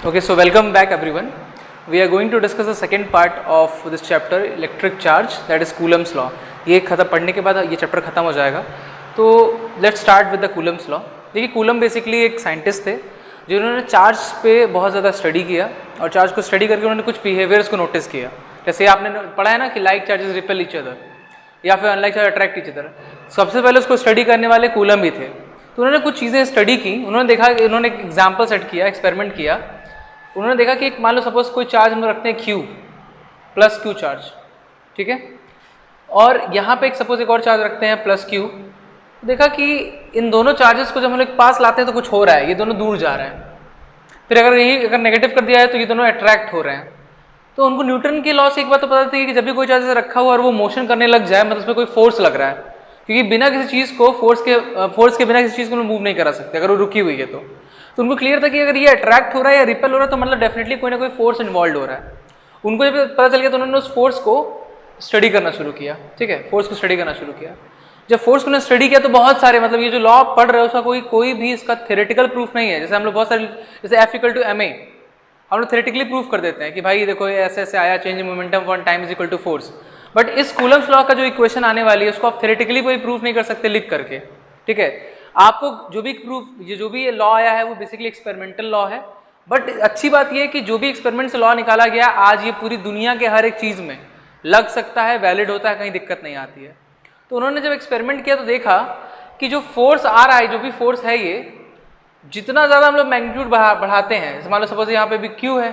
Okay, so welcome back everyone. We are going to discuss the second part of this chapter, electric charge, that is Coulomb's law. ये खत्म पढ़ने के बाद ये chapter खत्म हो जाएगा. तो let's start with the Coulomb's law. देखिए कूलम बेसिकली एक साइंटिस्ट थे जिन्होंने चार्ज पे बहुत ज़्यादा स्टडी किया और चार्ज को स्टडी करके उन्होंने कुछ बिहेवियर्स को नोटिस किया. जैसे आपने पढ़ा है ना कि like charges repel each other या फिर unlike charge attract each other. सबसे पहले उसको स्टडी करने वाले कूलम ही थे. तो उन्होंने कुछ चीज़ें स्टडी की. उन्होंने देखा, उन्होंने एक एग्जाम्पल सेट किया, एक्सपेरिमेंट किया. उन्होंने देखा कि मान लो सपोज कोई चार्ज हम लोग रखते हैं Q प्लस Q चार्ज, ठीक है, और यहाँ पे एक सपोज एक और चार्ज रखते हैं प्लस Q. देखा कि इन दोनों चार्जेस को जब हम लोग पास लाते हैं तो कुछ हो रहा है, ये दोनों दूर जा रहे हैं. फिर अगर नेगेटिव कर दिया है तो ये दोनों अट्रैक्ट हो रहे हैं. तो उनको न्यूटन के लॉ से एक बात तो पता थी कि जब भी कोई चार्ज रखा हुआ और वो मोशन करने लग जाए मतलब उस पर कोई फोर्स लग रहा है, क्योंकि बिना किसी चीज़ को फोर्स के बिना किसी चीज़ को मूव नहीं करा सकते अगर वो रुकी हुई है. तो उनको क्लियर था कि अगर ये अट्रैक्ट हो रहा है या रिपेल हो रहा है तो मतलब डेफिनेटली कोई ना कोई फोर्स इन्वॉल्व हो रहा है. उनको जब पता चल गया तो उन्होंने उस फोर्स को स्टडी करना शुरू किया. ठीक है, फोर्स को स्टडी करना शुरू किया. जब फोर्स को उन्होंने स्टडी किया तो बहुत सारे मतलब ये जो लॉ पढ़ रहे हो उसका कोई भी इसका थ्योरेटिकल प्रूफ नहीं है. जैसे हम लोग बहुत सारे जैसे F=ma हम लोग थ्योरेटिकली प्रूफ कर देते हैं कि भाई देखो ये ऐसे ऐसे आया, change in momentum one time is equal to force. But इस कूलम्स लॉ का जो इक्वेशन आने वाली है उसको आप थ्योरेटिकली कोई प्रूफ नहीं कर सकते लिख करके. ठीक है, आपको जो भी ये लॉ आया है वो बेसिकली एक्सपेरिमेंटल लॉ है. बट अच्छी बात ये है कि जो भी एक्सपेरिमेंट से लॉ निकाला गया आज ये पूरी दुनिया के हर एक चीज़ में लग सकता है, वैलिड होता है, कहीं दिक्कत नहीं आती है. तो उन्होंने जब एक्सपेरिमेंट किया तो देखा कि जो फोर्स आ रहा है, जो भी फोर्स है, ये जितना ज़्यादा हम लोग मैग्नीट्यूड बढ़ाते हैं, जैसे मान लो सपोज यहाँ पे भी Q है,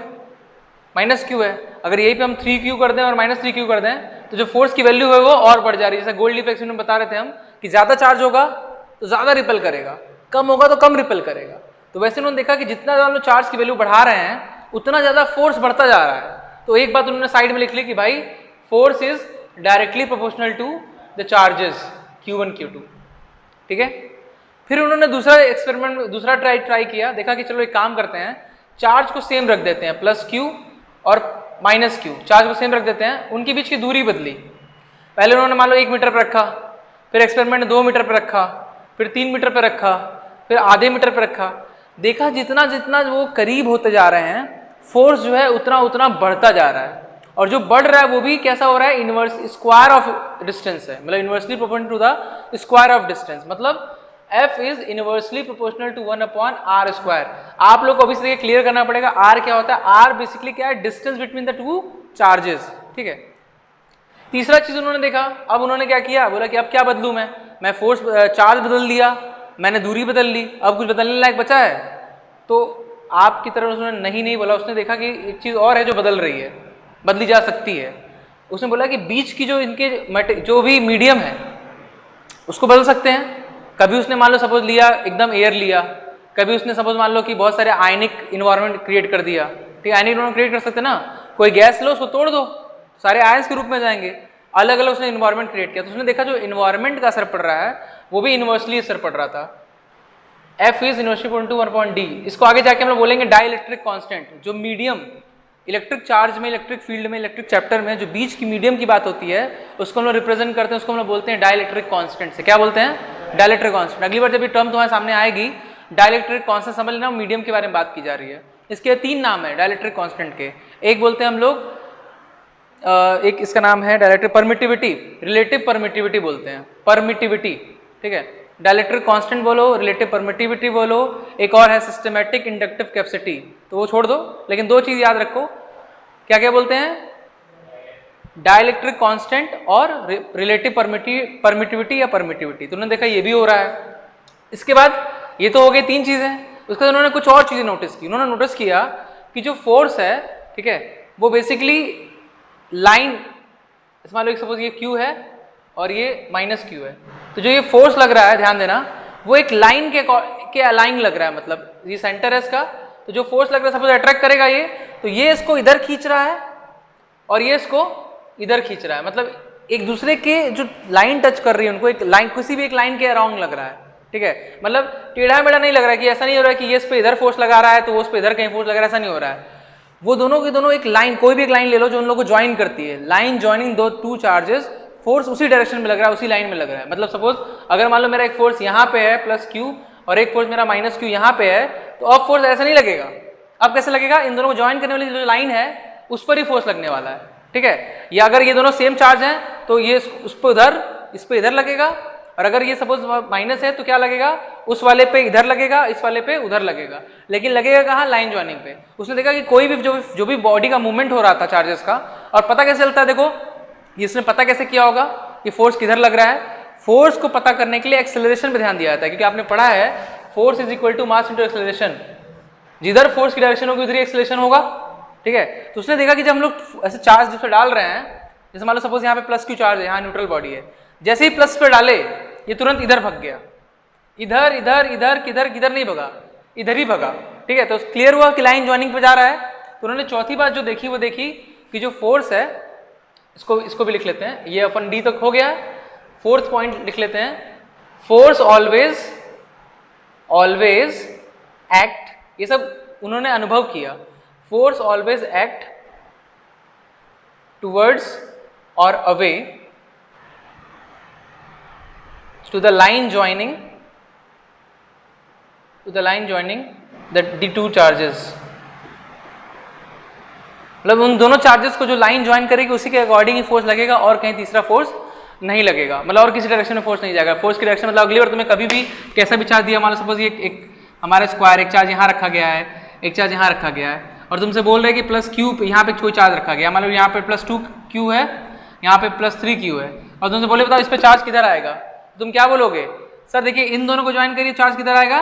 माइनस Q है, अगर यही पे हम 3Q कर दें और -3Q कर दें तो जो फोर्स की वैल्यू है वो और बढ़ जा रही है. जैसे गोल्ड डिफ्लेक्शन में बता रहे थे हम कि ज़्यादा चार्ज होगा तो ज़्यादा रिपेल करेगा, कम होगा तो कम रिपेल करेगा. तो वैसे उन्होंने देखा कि जितना ज़्यादा हम लोग चार्ज की वैल्यू बढ़ा रहे हैं उतना ज़्यादा फोर्स बढ़ता जा रहा है. तो एक बात उन्होंने साइड में लिख ली कि भाई force is directly proportional to the charges Q1 Q2. ठीक है, फिर उन्होंने दूसरा ट्राई किया. देखा कि चलो एक काम करते हैं, चार्ज को सेम रख देते हैं, प्लस Q और माइनस Q चार्ज को सेम रख देते हैं, उनके बीच की दूरी बदली. पहले उन्होंने मान लो 1 मीटर पर रखा, फिर एक्सपेरिमेंट 2 मीटर पर रखा, फिर 3 मीटर पर रखा, फिर आधे मीटर पर रखा. देखा जितना जितना वो करीब होते जा रहे हैं फोर्स जो है उतना उतना बढ़ता जा रहा है. और जो बढ़ रहा है वो भी कैसा हो रहा है, इनवर्स स्क्वायर ऑफ डिस्टेंस है, मतलब inversely proportional to the square of distance. मतलब F is inversely proportional to 1/r². आप लोग को अभी से क्लियर करना पड़ेगा R क्या होता है. R बेसिकली क्या है, distance between the two charges. ठीक है, तीसरा चीज उन्होंने देखा. अब उन्होंने क्या किया, बोला कि अब क्या बदलूं मैं फोर्स चार्ज बदल दिया, मैंने दूरी बदल ली, अब कुछ बदलने लायक बचा है. तो आपकी तरफ उसने नहीं बोला. उसने देखा कि एक चीज़ और है जो बदल रही है, बदली जा सकती है. उसने बोला कि बीच की जो इनके जो भी मीडियम है उसको बदल सकते हैं. कभी उसने मान लो सपोज लिया एकदम एयर लिया, कभी उसने सपोज मान लो कि बहुत सारे आयनिक इन्वायरमेंट क्रिएट कर दिया. ठीक है, आयनिक इन्वायरमेंट क्रिएट कर सकते हैं ना, कोई गैस लो उसको तोड़ दो, सारे आयंस के रूप में जाएंगे. अलग अलग उसने इन्वायरमेंट क्रिएट किया. तो उसने देखा जो इन्वायरमेंट का असर पड़ रहा है वो भी इन्वर्सली असर पड़ रहा था. F is inversely proportional to 1/d. इसको आगे जाके हम लोग बोलेंगे डाई इलेक्ट्रिक कॉन्स्टेंट. जो मीडियम इलेक्ट्रिक चार्ज में, इलेक्ट्रिक फील्ड में, इलेक्ट्रिक चैप्टर में जो बीच की मीडियम की बात होती है उसको हम लोग रिप्रेजेंट करते हैं, उसको हम लोग बोलते हैं डाई इलेक्ट्रिक कॉन्स्टेंट से. क्या बोलते हैं, डाई इलेक्ट्रिक कॉन्स्टेंट. अगली बार जब ये टर्म तुम्हारे सामने आएगी डाई इलेक्ट्रिक कॉन्स्टेंट समझ लेना, मीडियम के बारे में बात की जा रही है. इसके 3 नाम है डाई इलेक्ट्रिक कॉन्स्टेंट के. एक बोलते हैं हम लोग एक इसका नाम है डाइलेक्ट्रिक परमिटिविटी, रिलेटिव परमिटिविटी बोलते हैं, परमिटिविटी. ठीक है, डाइलेक्ट्रिक कांस्टेंट बोलो, रिलेटिव परमिटिविटी बोलो. एक और है सिस्टमैटिक इंडक्टिव कैपेसिटी, तो वो छोड़ दो. लेकिन 2 चीज याद रखो, क्या क्या बोलते हैं, डाइलेक्ट्रिक कांस्टेंट और रिलेटिव परमिटिविटी या परमिटिविटी. तो उन्होंने देखा ये भी हो रहा है. इसके बाद ये तो हो गई 3 चीजें. उसके बाद उन्होंने कुछ और चीजें नोटिस की. उन्होंने नोटिस किया कि जो फोर्स है, ठीक है, वो बेसिकली लाइन, मान लो सपोज ये Q है और ये -Q है. तो जो ये फोर्स लग रहा है, ध्यान देना, वो एक लाइन के अलाइन लग रहा है. मतलब ये सेंटर है इसका, तो जो फोर्स लग रहा है सपोज अट्रैक्ट करेगा ये, तो ये इसको इधर खींच रहा है और ये इसको इधर खींच रहा है. मतलब एक दूसरे के जो लाइन टच कर रही है उनको एक लाइन, किसी भी एक लाइन के अराउंड लग रहा है. ठीक है, मतलब टेढ़ा मेढ़ा नहीं लग रहा है कि ऐसा नहीं हो रहा है कि ये इस पे इधर फोर्स लगा रहा है तो वो उस पे इधर कहीं फोर्स लगा रहा है, ऐसा नहीं हो रहा है. वो दोनों के दोनों एक लाइन, कोई भी एक लाइन ले लो जो उन लोगों को ज्वाइन करती है, लाइन ज्वाइनिंग दो 2 चार्जेस, फोर्स उसी डायरेक्शन में लग रहा है, उसी लाइन में लग रहा है. मतलब सपोज अगर मान लो मेरा एक फोर्स यहाँ पे है प्लस Q और एक फोर्स मेरा -Q यहाँ पे है, तो अब फोर्स ऐसा नहीं लगेगा. अब कैसे लगेगा, इन दोनों को ज्वाइन करने वाली जो लाइन है उस पर ही फोर्स लगने वाला है, ठीक है। या अगर ये दोनों सेम चार्ज हैं तो ये उस पर उधर, इस पे इधर लगेगा, और अगर ये सपोज माइनस है तो क्या लगेगा, उस वाले पे इधर लगेगा, इस वाले पे उधर लगेगा, लेकिन लगेगा कहाँ, लाइन ज्वाइनिंग पे। उसने देखा कि कोई भी जो भी बॉडी का मूवमेंट हो रहा था चार्जेस का, और पता कैसे चलता है, देखो इसने पता कैसे किया होगा कि फोर्स किधर लग रहा है। फोर्स को पता करने के लिए एक्सेलरेशन पे ध्यान दिया जाता है, क्योंकि आपने पढ़ा है force is equal to mass into acceleration, जिधर फोर्स की डायरेक्शन होगी उधर ही एक्सेलरेशन होगा, ठीक है। तो उसने देखा कि जब हम लोग ऐसे चार्ज जिस पर डाल रहे हैं, जैसे मान लो सपोज यहाँ पे प्लस क्यू चार्ज है, यहाँ न्यूट्रल बॉडी है, जैसे ही प्लस पे डाले ये तुरंत इधर भग गया, इधर इधर इधर किधर किधर नहीं भगा, इधर ही भगा, ठीक है। तो क्लियर हुआ कि लाइन ज्वाइनिंग पे जा रहा है। तो उन्होंने चौथी बात जो देखी वो देखी कि जो फोर्स है, इसको भी लिख लेते हैं, ये अपन डी तक हो गया। फोर्थ पॉइंट लिख लेते हैं, फोर्स ऑलवेज एक्ट, ये सब उन्होंने अनुभव किया, फोर्स ऑलवेज एक्ट टूवर्ड्स और away to the line joining the two charges, मतलब उन दोनों चार्जेस को जो लाइन ज्वाइन करेगी उसी के अकॉर्डिंग ही फोर्स लगेगा, और कहीं तीसरा फोर्स नहीं लगेगा, मतलब और किसी डायरेक्शन में फोर्स नहीं जाएगा। फोर्स की डायरेक्शन मतलब अगली बार तुम्हें कभी भी कैसा भी चार्ज दिया, मान लो सपोज ये एक हमारा स्क्वायर, एक चार्ज यहाँ रखा गया है, एक चार्ज यहाँ रखा गया है, और तुमसे बोल रहे हैं कि प्लस क्यू यहाँ पे कोई चार्ज रखा गया, मान लो यहाँ पे प्लस 2 क्यू है, यहाँ पे प्लस 3 क्यू है, और तुमसे बोले बताओ इस पे चार्ज किधर आएगा, तुम क्या बोलोगे, सर देखिए इन दोनों को ज्वाइन करिए, चार्ज किधर आएगा,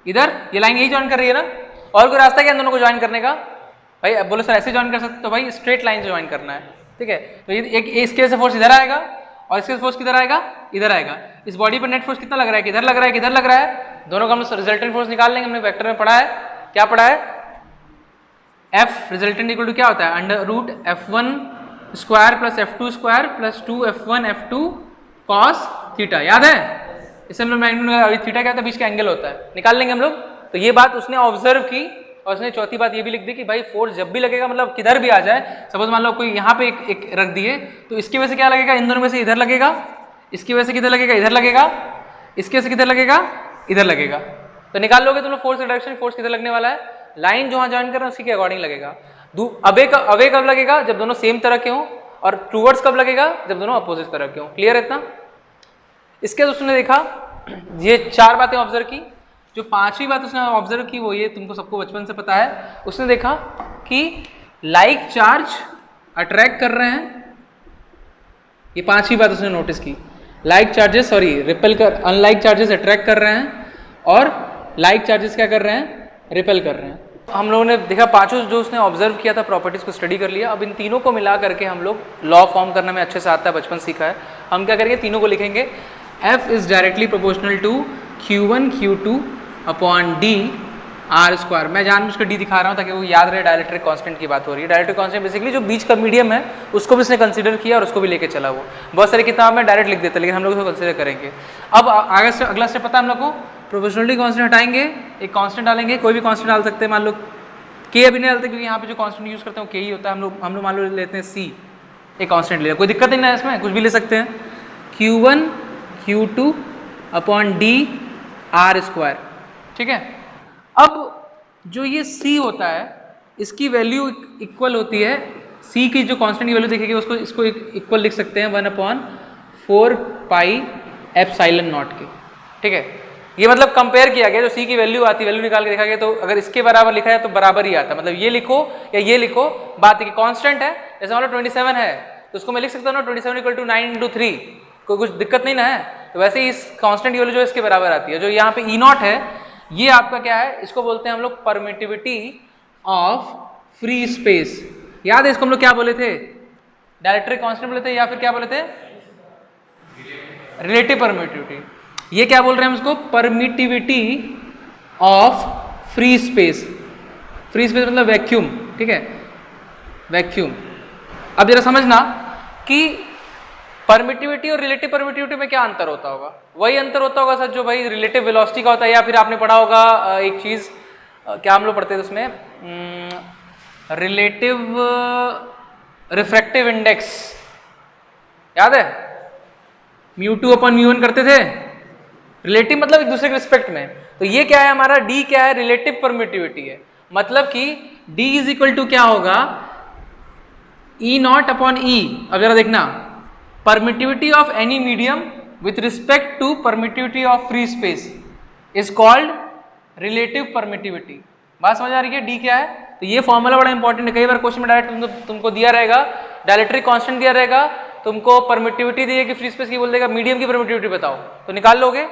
इधर, ये लाइन यही ज्वाइन कर रही है ना, और कोई रास्ता क्या इन दोनों को ज्वाइन करने का, भाई अब बोलो सर ऐसे ज्वाइन कर सकते, तो भाई स्ट्रेट लाइन से ज्वाइन करना है, ठीक है। तो ये एक इसके से फोर्स इधर आएगा, और इसके फोर्स किधर आएगा, इधर आएगा। इस बॉडी पर नेट फोर्स कितना लग रहा है, किधर लग रहा है, किधर लग रहा है, दोनों का हम रिजल्टेंट फोर्स निकाल लेंगे। हमने वेक्टर में पढ़ा है, क्या पढ़ा है, एफ रिजल्टेंट इक्वल टू क्या होता है, under root F1 square plus F2 square plus 2F1 F2 cos theta, याद है। इससे हम लोग थीटा क्या होता है, बीच का एंगल होता है, निकाल लेंगे हम लोग। तो ये बात उसने ऑब्जर्व की, और उसने चौथी बात ये भी लिख दी कि भाई फोर्स जब भी लगेगा, मतलब किधर भी आ जाए, सपोज मान लो कोई यहाँ पे एक रख दिए, तो इसकी वजह से क्या लगेगा, इन दोनों में से इधर लगेगा, इसकी वजह से किधर लगेगा, इधर लगेगा, इसकी वजह से किधर लगेगा, इधर लगेगा। तो निकाल लोगे तुम लोग फोर्स का डायरेक्शन, फोर्स किधर लगने वाला है, लाइन जहाँ ज्वाइन कर रहे हैं उसी के अकॉर्डिंग लगेगा। अवे कब लगेगा, जब दोनों सेम तरह के हों, और टूवर्ड्स कब लगेगा, जब दोनों अपोजिट तरह के हों। क्लियर है इतना। इसके बाद उसने देखा, ये 4 बातें ऑब्जर्व की। जो 5वीं बात उसने ऑब्जर्व की वो ये तुमको सबको बचपन से पता है, उसने देखा कि लाइक चार्ज अट्रैक्ट कर रहे हैं, ये 5वीं बात उसने नोटिस की। लाइक चार्जेस रिपेल कर, अनलाइक चार्जेस अट्रैक्ट कर रहे हैं, और लाइक चार्जेस क्या कर रहे हैं, रिपेल कर रहे हैं। हम लोगों ने देखा पांचों जो उसने ऑब्जर्व किया था, प्रॉपर्टीज को स्टडी कर लिया। अब इन तीनों को मिला करके हम लोग लॉ फॉर्म करने में अच्छे से आता है, बचपन सीखा है। हम क्या करेंगे, तीनों को लिखेंगे, F is directly proportional to Q1 Q2 upon D R square. मैं जानबूझ कर D दिखा रहा हूँ ताकि वो याद रहे, डायरेक्ट्रिक कांस्टेंट की बात हो रही है। डायरेक्ट्रिक कांस्टेंट बेसिकली जो बीच का मीडियम है उसको भी इसने कंसीडर किया और उसको भी लेके चला। वो बहुत सारी किताब में डायरेक्ट लिख देते, लेकिन हम लोग उसको कंसीडर करेंगे। अब आगे से अगला स्टेप पता है हम लोग को, प्रोपोर्शनलिटी कांस्टेंट हटाएंगे, एक कांस्टेंट डालेंगे, कोई भी कांस्टेंट डाल सकते हैं। मान लो K अभी नहीं डालते क्योंकि यहाँ पे जो कांस्टेंट यूज करते हैं वो K ही होता है। हम लोग मान लो लेते हैं C, एक कांस्टेंट ले, कोई दिक्कत नहीं ना इसमें, कुछ भी ले सकते हैं। Q1 Q2 upon D R square, ठीक है। अब जो ये C होता है इसकी वैल्यू इक्वल होती है, C की जो कांस्टेंट की वैल्यू देखेंगे उसको इसको इक्वल लिख सकते हैं 1/4 पाई एप्सिलॉन नॉट के, ठीक है। ये मतलब कंपेयर किया गया, जो C की वैल्यू आती है, वैल्यू निकाल के देखा गया, तो अगर इसके बराबर लिखा है तो बराबर ही आता है। मतलब ये लिखो या ये लिखो, बात है कि कांस्टेंट है। जैसे मान लो 27 है तो उसको मैं लिख सकता हूँ ना 27 = 9 × 3, कोई कुछ दिक्कत नहीं ना है। तो वैसे ही इस कांस्टेंट की वैल्यू जो इसके बराबर आती है, जो यहाँ पे E0 है, ये आपका क्या है, इसको बोलते हैं हम लोग परमिटिविटी ऑफ फ्री स्पेस। याद है इसको हम लोग क्या बोले थे, डायरेक्ट्रिक कांस्टेंट बोले थे, या फिर क्या बोले थे, रिलेटिव परमिटिविटी। ये क्या बोल रहे हैं हम इसको, permittivity of free space. Free space मतलब वैक्यूम, ठीक है, वैक्यूम। अब जरा समझना कि परमिटिविटी और रिलेटिव परमिटिविटी में क्या अंतर होता होगा। वही अंतर होता होगा सर जो भाई रिलेटिव वेलोसिटी का होता है, या फिर आपने पढ़ा होगा एक चीज, क्या हम लोग पढ़ते थे उसमें, रिलेटिव रिफ्रैक्टिव इंडेक्स, याद है, μ2/μ1 करते थे। रिलेटिव मतलब एक दूसरे के रिस्पेक्ट में। तो ये क्या है हमारा, D क्या है, रिलेटिव परमिटिविटी है। मतलब कि D इज इक्वल टू क्या होगा, E नॉट अपॉन E। अब जरा देखना, permittivity of any medium with respect to permittivity of free space is called relative permittivity. बात समझ आ रही है? D क्या है? तो ये फॉर्मूला बड़ा इंपॉर्टेंट है, कई बार क्वेश्चन में डायरेक्ट तुमको दिया रहेगा, डायलेक्ट्रिक कांस्टेंट दिया रहेगा, तुमको परमिटिविटी दी है कि फ्री स्पेस की, बोल देगा मीडियम की परमिटिविटी बताओ, तो निकाल लोगे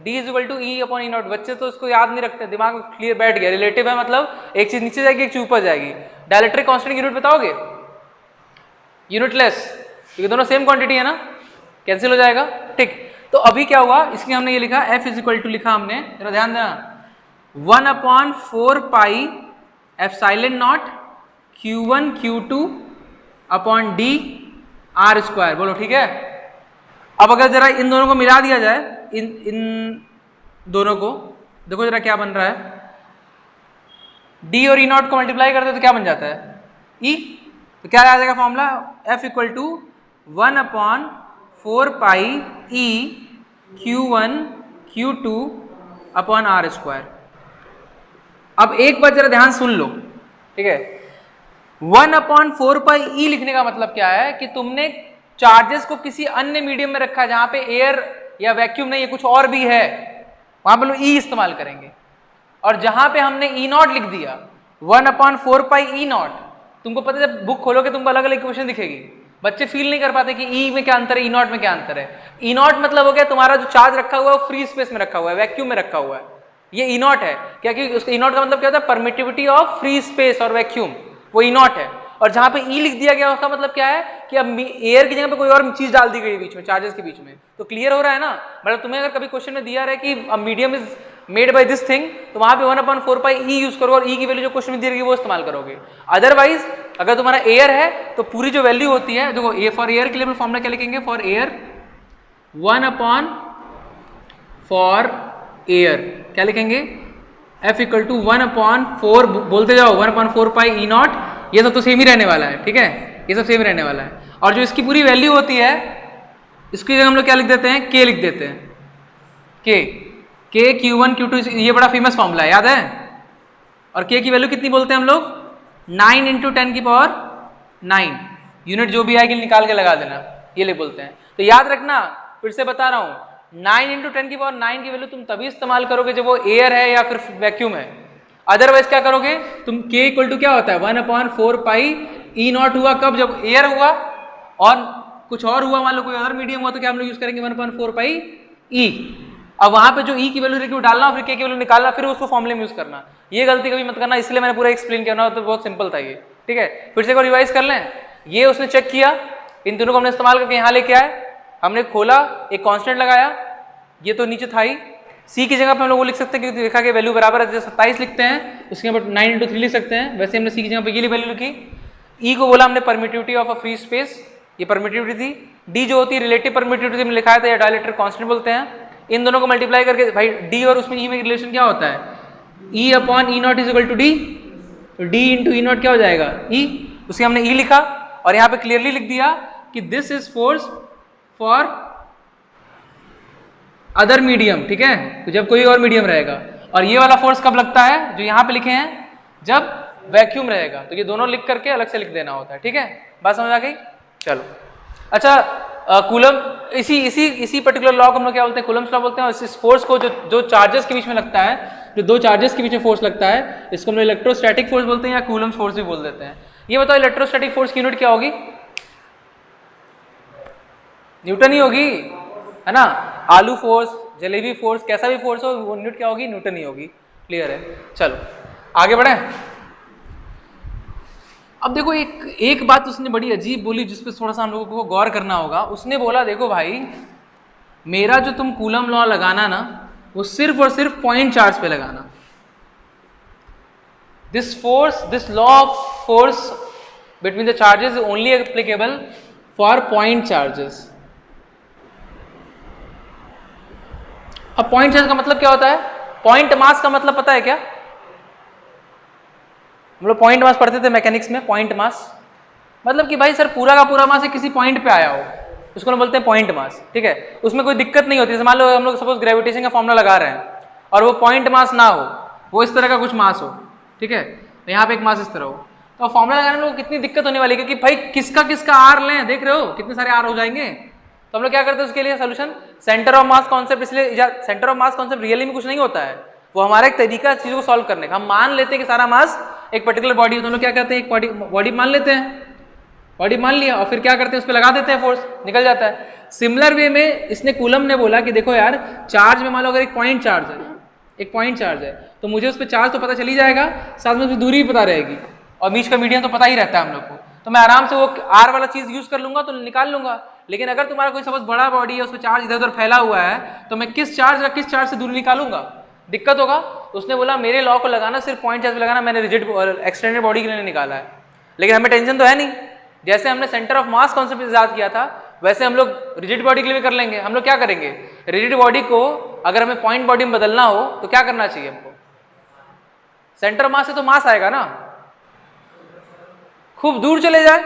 D is equal to E upon E not. बच्चे तो इसको याद नहीं रखते, दिमाग में क्लियर बैठ गया, रिलेटिव है मतलब एक चीज नीचे जाएगी एक चीज ऊपर जाएगी। डायलेक्ट्रिक कांस्टेंट की यूनिट बताओगे? यूनिटलेस, क्योंकि दोनों सेम क्वांटिटी है ना, कैंसिल हो जाएगा। ठीक, तो अभी क्या हुआ, इसमें हमने ये लिखा F इज इक्वल टू लिखा हमने, जरा ध्यान देना, 1 upon 4 pi epsilon not Q1 Q2 upon D R square. बोलो ठीक है। अब अगर जरा इन दोनों को मिला दिया जाए, इन दोनों को देखो जरा क्या बन रहा है, D और E नॉट को मल्टीप्लाई करते तो क्या बन जाता है, E। तो क्या आ जाएगा formula, F equal to 1 upon 4 pi E Q1 Q2 upon R square. अब एक बार जरा ध्यान सुन लो, ठीक है। 1 अपॉन 4 पाई E लिखने का मतलब क्या है कि तुमने चार्जेस को किसी अन्य मीडियम में रखा है जहां पे एयर या वैक्यूम नहीं है, कुछ और भी है, वहां पे लोग E इस्तेमाल करेंगे। और जहां पे हमने E नॉट लिख दिया 1 अपॉन 4 पाई E नॉट, तुमको पता है जब बुक खोलोगे तुमको अलग अलग इक्वेशन दिखेगी, बच्चे फील नहीं कर पाते कि E में क्या अंतर है, E नॉट में क्या अंतर है। E नॉट मतलब हो गया तुम्हारा जो चार्ज रखा हुआ है वो फ्री स्पेस में रखा हुआ है, वैक्यूम में रखा हुआ है, ये E नॉट है। क्या कि उसका E नॉट का मतलब क्या होता है, परमिटिविटी ऑफ फ्री स्पेस और वैक्यूम, वो E नॉट है। और जहां पे E लिख दिया गया उसका मतलब क्या है कि अब एयर की जगह पे कोई और चीज डाल दी गई बीच में, चार्जेस के बीच में। तो क्लियर हो रहा है ना, मतलब तुम्हें अगर कभी क्वेश्चन में दिया रहे कि a medium is made by this thing, तो वहां पे 1 अपॉन 4 पाई E यूज करो और E की वैल्यू जो क्वेश्चन में दी रहेगी वो इस्तेमाल करोगे। अदरवाइज अगर तुम्हारा एयर है तो पूरी जो वैल्यू होती है, देखो ए फॉर एयर के लिए फॉर्मूला क्या लिखेंगे, for air 1 upon for air क्या लिखेंगे, F इक्वल टू 1 अपॉन 4, बोलते जाओ 1 अपॉन 4 पाई E नॉट। ये सब तो सेम ही रहने वाला है, ठीक है, ये सब सेम रहने वाला है। और जो इसकी पूरी वैल्यू होती है, इसकी जगह हम लोग क्या लिख देते हैं, K लिख देते हैं, K Q1 Q2, ये बड़ा फेमस फॉर्मूला है, याद है। और K की वैल्यू कितनी बोलते हैं हम लोग, 9 इंटू 10 की पावर 9, यूनिट जो भी आएगी निकाल के लगा देना, ये ले बोलते हैं। तो याद रखना, फिर से बता रहा हूँ, 9 इंटू 10 की पावर 9 की वैल्यू तुम तभी इस्तेमाल करोगे जब वो एयर है या फिर वैक्यूम है। अदरवाइज क्या करोगे तुम, K इक्वल टू क्या होता है 1 अपॉन 4 पाई E नॉट हुआ कब, जब एयर हुआ और कुछ और हुआ, मान लो कोई अदर मीडियम हुआ, तो क्या हम लोग यूज करेंगे 1 अपॉन 4 पाई E। अब वहां पे जो E की वैल्यू रहेगी वो डालना, फिर K की वैल्यू निकालना, फिर उसको फॉर्मूले में यूज करना। ये गलती कभी मत करना, इसलिए मैंने पूरा एक्सप्लेन किया ना, तो बहुत सिंपल था ये, ठीक है। फिर से एक बार रिवाइज कर लें, ये उसने चेक किया, इन दोनों को हमने इस्तेमाल करके यहाँ लेके आए, हमने खोला, एक कांस्टेंट लगाया, ये तो नीचे था ही, C की जगह पे हम लोग वो लिख सकते हैं क्योंकि देखा कि वैल्यू बराबर है, जैसे 27 लिखते हैं उसके ऊपर 9 इंटू 3 लिख सकते हैं, वैसे हमने C की जगह पे ये वैल्यू लिखी। E को बोला हमने permittivity of a free space, ये परमिटिविटी थी। D जो होती है रिलेटिव परमिटिविटी हमने लिखा था, या डायलेक्ट्रिक कांस्टेंट बोलते हैं। इन दोनों को मल्टीप्लाई करके भाई D और उसमें E में रिलेशन क्या होता है, E upon E not is equal to D, तो D इंटू E नॉट क्या हो जाएगा E, उसके हमने E लिखा और यहाँ पे क्लियरली लिख दिया कि this is force for other medium, ठीक है, तो जब कोई और मीडियम रहेगा। और ये वाला फोर्स कब लगता है जो यहाँ पे लिखे हैं, जब वैक्यूम रहेगा, तो ये दोनों लिख करके अलग से लिख देना होता है, ठीक है। बात समझ आ गई, चलो। अच्छा, कूलम, इसी पर्टिकुलर लॉ को हम लोग क्या बोलते हैं, कूलम्स लॉ बोलते हैं। इस फोर्स को जो चार्जेस के बीच में लगता है, जो दो चार्जेस के बीच में फोर्स लगता है, इसको हम लोग इलेक्ट्रोस्टैटिक फोर्स बोलते हैं या कूलम्स फोर्स भी बोल देते हैं। ये बताओ इलेक्ट्रोस्टैटिक फोर्स की यूनिट क्या होगी, न्यूटन ही होगी, है ना। आलू फोर्स, जलेबी फोर्स, कैसा भी फोर्स हो, वो यूनिट क्या होगी, न्यूटन ही होगी। क्लियर है, चलो आगे बढ़े। अब देखो एक बात उसने बड़ी अजीब बोली जिसपे थोड़ा सा हम लोगों को गौर करना होगा। उसने बोला देखो भाई, मेरा जो तुम कूलम लॉ लगाना ना, वो सिर्फ और सिर्फ पॉइंट चार्ज पे लगाना। This law of force between the charges is only applicable for point charges. अब पॉइंट चार्ज का मतलब क्या होता है, पॉइंट मास का मतलब पता है क्या, हम लोग पॉइंट मास पढ़ते थे मैकेनिक्स में। पॉइंट मास मतलब कि भाई सर पूरा का पूरा मास किसी पॉइंट पे आया हो, उसको हम बोलते हैं पॉइंट मास, ठीक है। उसमें कोई दिक्कत नहीं होती। जैसे मान लो हम लोग सपोज ग्रेविटेशन का फॉर्मूला लगा रहे हैं और वो पॉइंट मास ना हो, वो इस तरह का कुछ मास हो, ठीक है, तो यहाँ पे एक मास इस तरह हो, तो फॉर्मूला लगाने में कितनी दिक्कत होने वाली है, क्योंकि भाई किसका किसका आर लें, देख रहे हो कितने सारे आर हो जाएंगे। तो हम लोग क्या करते हैं उसके लिए solution, centre of mass concept. इसलिए centre of mass concept really में कुछ नहीं होता है, वो हमारा एक तरीका है चीजों को सॉल्व करने का। हम मान लेते हैं कि सारा मास एक पर्टिकुलर बॉडी, तो हम लोग क्या करते हैं एक बॉडी मान लेते हैं, बॉडी मान लिया और फिर क्या करते हैं उस पर लगा देते हैं फोर्स, निकल जाता है। सिमिलर वे में इसने कूलम ने बोला कि देखो यार चार्ज में मान लो अगर एक पॉइंट चार्ज है, एक पॉइंट चार्ज है, तो मुझे उस पर चार्ज तो पता चल ही जाएगा, साथ में उसकी दूरी भी पता रहेगी और बीच का मीडियम तो पता ही रहता है हम लोग को, तो मैं आराम से वो आर वाला चीज यूज कर लूंगा तो निकाल लूंगा। लेकिन अगर तुम्हारा कोई सपोज बड़ा बॉडी है, उस पर चार्ज इधर उधर फैला हुआ है, तो मैं किस चार्ज से दूरी निकालूंगा, दिक्कत होगा। तो उसने बोला मेरे लॉ को लगाना सिर्फ पॉइंट चार्ज लगाना, मैंने रिजिड एक्सटेंडेड बॉडी के लिए निकाला है। लेकिन हमें टेंशन तो है नहीं, जैसे हमने सेंटर ऑफ मास कॉन्सेप्ट इजाद किया था वैसे हम लोग रिजिड बॉडी के लिए भी कर लेंगे। हम लोग क्या करेंगे, रिजिड बॉडी को अगर हमें पॉइंट बॉडी में बदलना हो तो क्या करना चाहिए हमको, सेंटर मास से तो मास आएगा ना, खूब दूर चले जाए,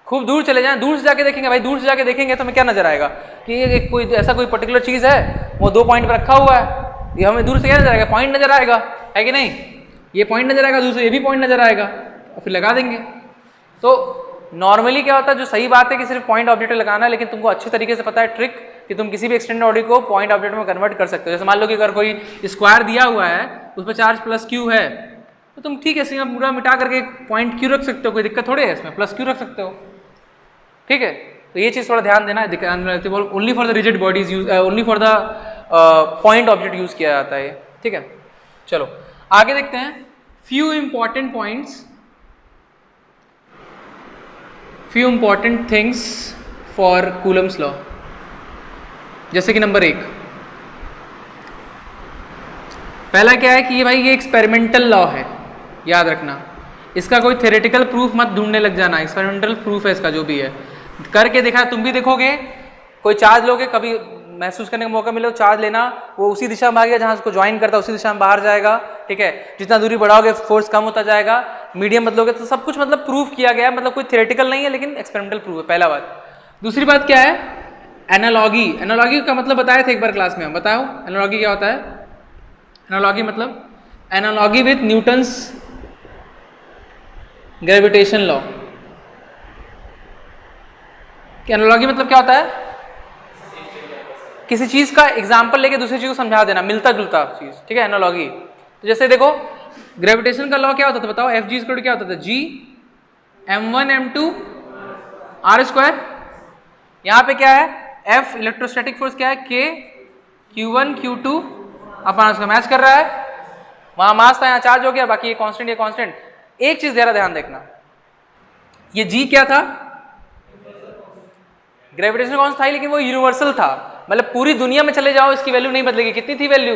खूब दूर चले जाएं, दूर से जाके देखेंगे, भाई दूर से जाके देखेंगे तो हमें क्या नजर आएगा कि ये कोई ऐसा कोई पर्टिकुलर चीज है वो 2 पॉइंट पर रखा हुआ है, ये हमें दूर से क्या नजर आएगा, पॉइंट नजर आएगा, है कि नहीं, ये पॉइंट नजर आएगा, दूर से ये भी पॉइंट नजर आएगा और फिर लगा देंगे। तो नॉर्मली क्या होता है, जो सही बात है कि सिर्फ पॉइंट ऑब्जेक्ट लगाना है, लेकिन तुमको अच्छे तरीके से पता है ट्रिक कि तुम किसी भी एक्सटेंडेड बॉडी को पॉइंट ऑब्जेक्ट में कन्वर्ट कर सकते हो। जैसे मान लो कि अगर कोई स्क्वायर दिया हुआ है उस पर चार्ज प्लस क्यू है, तो तुम ठीक है इसमें पूरा मिटा करके पॉइंट क्यू रख सकते हो, कोई दिक्कत थोड़ी है, इसमें प्लस क्यू रख सकते हो, ठीक है। तो ये चीज़ थोड़ा ध्यान देना है, only for the rigid bodies use, only for the point object use किया जाता है, ठीक है। चलो आगे देखते हैं, few important points, few important things for Coulomb's law। जैसे कि नंबर 1, पहला क्या है कि ये भाई ये एक्सपेरिमेंटल लॉ है, याद रखना, इसका कोई थ्योरेटिकल प्रूफ मत ढूंढने लग जाना, एक्सपेरिमेंटल प्रूफ है इसका, जो भी है करके देखा, तुम भी देखोगे, कोई चार्ज लोगे, कभी महसूस करने का मौका मिले चार्ज लेना, वो उसी दिशा में भागेगा जहां उसको ज्वाइन करता है, उसी दिशा में बाहर जाएगा, ठीक है। जितना दूरी बढ़ाओगे फोर्स कम होता जाएगा, मीडियम बदलोगे, तो सब कुछ मतलब प्रूफ किया गया है, मतलब कोई थ्योरेटिकल नहीं है लेकिन एक्सपेरिमेंटल प्रूफ है, पहला बात। दूसरी बात क्या है, एनालॉगी। एनालॉगी का मतलब बताए थे एक बार क्लास में, हम बताओ एनालॉगी क्या होता है। एनालॉगी मतलब analogy with Newton's gravitation law. Analogy मतलब क्या होता है, किसी चीज का एग्जाम्पल लेके दूसरी चीज को समझा देना, मिलता जुलता चीज, ठीक है, एनालॉगी। तो जैसे देखो ग्रेविटेशन का लॉ क्या होता था, बताओ, एफ जी स्क्वायर क्या होता था, जी m1 m2 r स्क्वायर। यहाँ पे क्या है, एफ इलेक्ट्रोस्टैटिक फोर्स क्या है, के q1 q2 अपन उसका मैच कर रहा है, वहां मास था, यहाँ चार्ज हो गया, बाकी ये कांस्टेंट, ये कांस्टेंट। एक चीज जरा ध्यान देखना, ये जी क्या था, ग्रेविटेशन कांस्टेंट था, लेकिन वो यूनिवर्सल था, मतलब पूरी दुनिया में चले जाओ इसकी वैल्यू नहीं बदलेगी। कितनी थी वैल्यू,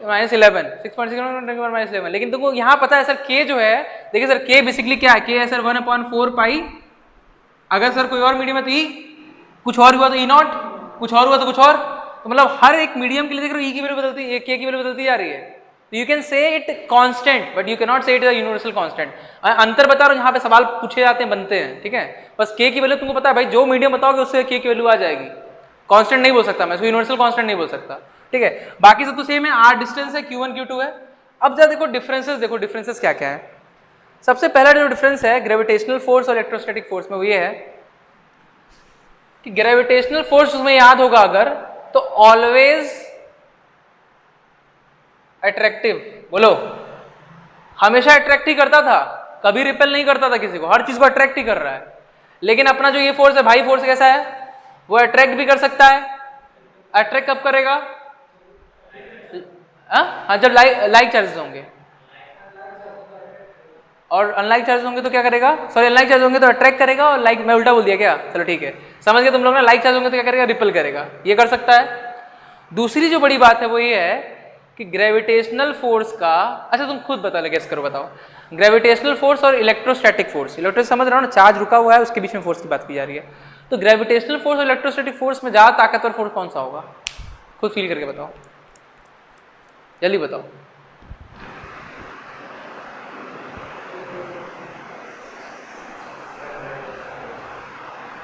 -11, 6.6 लेकिन तुमको यहाँ पता है सर के जो है, देखिए सर के बेसिकली क्या है, के है सर 1/4 पाई, अगर सर कोई और मीडियम है तो ई, कुछ और हुआ तो ई नॉट, कुछ और हुआ तो कुछ और, तो मतलब हर एक मीडियम के लिए देख रहे हो ई की वैल्यू बदलती है, के की वैल्यू बदलती जा रही है। तो you can say it constant but you can not say it is a universal constant. अंतर बता रहा हूँ, यहाँ पे सवाल पूछे जाते हैं, बनते हैं, ठीक है। बस के की वैल्यू तुमको पता है भाई, जो मीडियम बताओगे उससे के की वैल्यू आ जाएगी, कांस्टेंट नहीं बोल सकता मैं इसको, यूनिवर्सल कांस्टेंट नहीं बोल सकता, ठीक है। बाकी सब तो सेम है, आर डिस्टेंस है, q1 q2 है। अब जरा देखो डिफरेंसेस, देखो डिफरेंसेस क्या क्या है। सबसे पहला जो डिफरेंस है ग्रेविटेशनल फोर्स और इलेक्ट्रोस्टैटिक फोर्स में, वो ये है कि ग्रेविटेशनल फोर्स उसमें याद होगा अगर, तो ऑलवेज अट्रैक्टिव, बोलो, हमेशा अट्रैक्ट ही करता था, कभी रिपेल नहीं करता था किसी को, हर चीज को अट्रैक्ट ही कर रहा है। लेकिन अपना जो ये फोर्स है भाई, फोर्स कैसा है, वो अट्रैक्ट भी कर सकता है। अट्रैक्ट कब करेगा, हाँ जब लाइक चार्जेस होंगे, और अनलाइक चार्जेस होंगे तो क्या करेगा, सॉरी अनलाइक चार्ज होंगे तो अट्रैक्ट करेगा, और लाइक मैं उल्टा बोल दिया क्या, चलो ठीक है समझ गए तुम लोग ना। लाइक चार्ज होंगे तो क्या करेगा, रिपेल करेगा, ये कर सकता है। दूसरी जो बड़ी बात है वो ये है कि ग्रेविटेशनल फोर्स का, अच्छा तुम खुद बता ले, गेस करो, बताओ, ग्रेविटेशनल फोर्स और इलेक्ट्रोस्टैटिक फोर्स, इलेक्ट्रो समझ रहा हो ना, चार्ज रुका हुआ है उसके बीच में फोर्स की बात की जा रही है, तो ग्रेविटेशनल फोर्स और इलेक्ट्रोस्टैटिक फोर्स में ज्यादा ताकतवर फोर्स कौन सा होगा, खुद फील करके बताओ, जल्दी बताओ।